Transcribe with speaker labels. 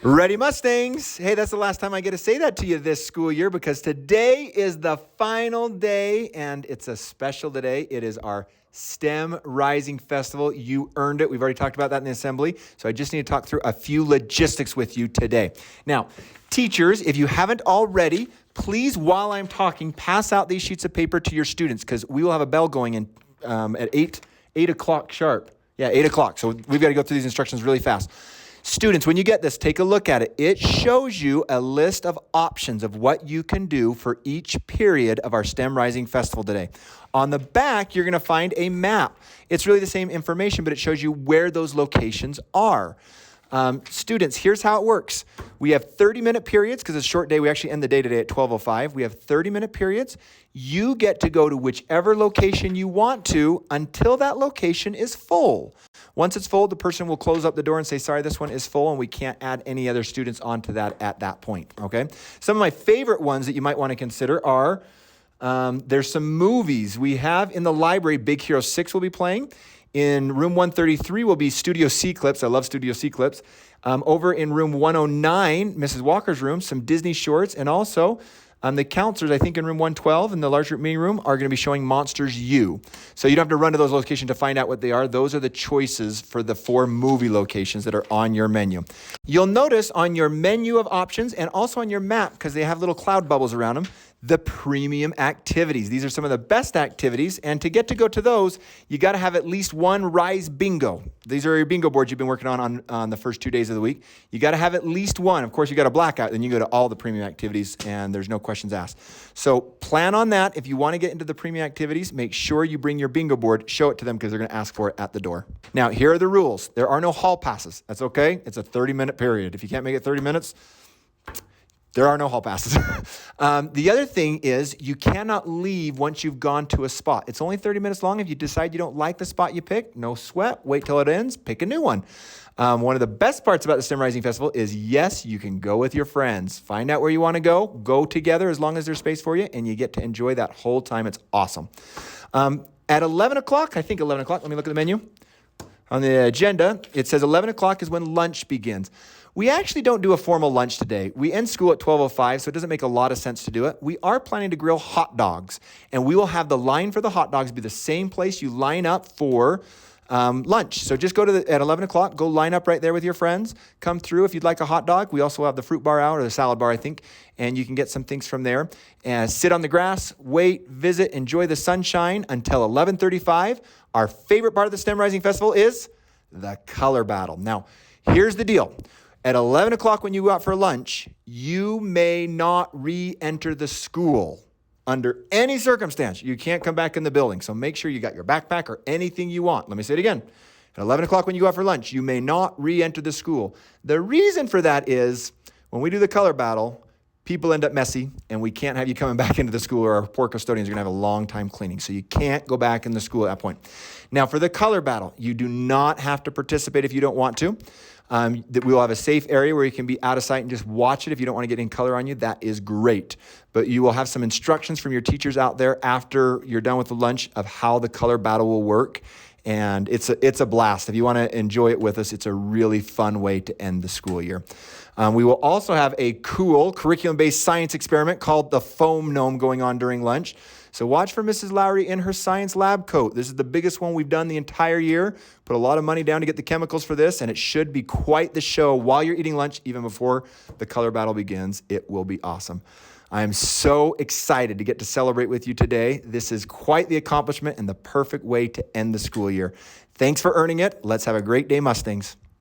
Speaker 1: Ready, Mustangs? Hey, that's the last time I get to say that to you this school year because today is the final day and it's a special day. It is our STEM Rising Festival. You earned it. We've already talked about that in the assembly. So I just need to talk through a few logistics with you today. Now, teachers, if you haven't already, please, while I'm talking, pass out these sheets of paper to your students because we will have a bell going in at 8 o'clock sharp. Yeah, 8 o'clock. So we've got to go through these instructions really fast. Students, when you get this, take a look at it. It shows you a list of options of what you can do for each period of our STEM Rising Festival today. On the back, you're going to find a map. It's really the same information, but it shows you where those locations are. Students, here's how it works. We have 30-minute periods because it's a short day. We actually end the day today at 12:05. We have 30-minute periods. You get to go to whichever location you want to until that location is full. Once it's full, the person will close up the door and say, sorry, this one is full, and we can't add any other students onto that at that point, okay? Some of my favorite ones that you might want to consider are, there's some movies. We have in the library, Big Hero 6 will be playing. In room 133 will be Studio C clips. I love Studio C clips. Over in room 109, Mrs. Walker's room, some Disney shorts, and also the counselors, I think in room 112 in the large group meeting room, are going to be showing Monsters U. So you don't have to run to those locations to find out what they are. Those are the choices for the 4 movie locations that are on your menu. You'll notice on your menu of options and also on your map, because they have little cloud bubbles around them, the premium activities. These are some of the best activities, and to get to go to those, you got to have at least one Rise Bingo. These are your bingo boards you've been working on the first 2 days of the week. You got to have at least one. Of course, you got a blackout, then you go to all the premium activities, and there's no questions asked. So plan on that. If you want to get into the premium activities, make sure you bring your bingo board, show it to them because they're going to ask for it at the door. Now, here are the rules. There are no hall passes. That's okay. It's a 30-minute period. If you can't make it 30 minutes, there are no hall passes. The other thing is you cannot leave once you've gone to a spot. It's only 30 minutes long. If you decide you don't like the spot you picked, no sweat. Wait till it ends. Pick a new one. One of the best parts about the STEM Rising Festival is, yes, you can go with your friends. Find out where you want to go. Go together as long as there's space for you, and you get to enjoy that whole time. It's awesome. At 11 o'clock, I think 11 o'clock, let me look at the menu. On the agenda, it says 11 o'clock is when lunch begins. We actually don't do a formal lunch today. We end school at 12:05, so it doesn't make a lot of sense to do it. We are planning to grill hot dogs, and we will have the line for the hot dogs be the same place you line up for lunch. So just go to at 11 o'clock, go line up right there with your friends. Come through if you'd like a hot dog. We also have the fruit bar out, or the salad bar, I think, and you can get some things from there. And sit on the grass, wait, visit, enjoy the sunshine until 11:35. Our favorite part of the STEM Rising Festival is the color battle. Now, here's the deal. At 11 o'clock when you go out for lunch, you may not re-enter the school under any circumstance. You can't come back in the building. So make sure you got your backpack or anything you want. Let me say it again. At 11 o'clock when you go out for lunch, you may not re-enter the school. The reason for that is when we do the color battle, people end up messy, and we can't have you coming back into the school, or our poor custodians are going to have a long time cleaning. So you can't go back in the school at that point. Now, for the color battle, you do not have to participate if you don't want to. We will have a safe area where you can be out of sight and just watch it. If you don't want to get any color on you, that is great. But you will have some instructions from your teachers out there after you're done with the lunch of how the color battle will work. And it's a blast. If you want to enjoy it with us, it's a really fun way to end the school year. We will also have a cool curriculum-based science experiment called the Foam Gnome going on during lunch. So watch for Mrs. Lowry in her science lab coat. This is the biggest one we've done the entire year. Put a lot of money down to get the chemicals for this, and it should be quite the show while you're eating lunch, even before the color battle begins. It will be awesome. I am so excited to get to celebrate with you today. This is quite the accomplishment and the perfect way to end the school year. Thanks for earning it. Let's have a great day, Mustangs.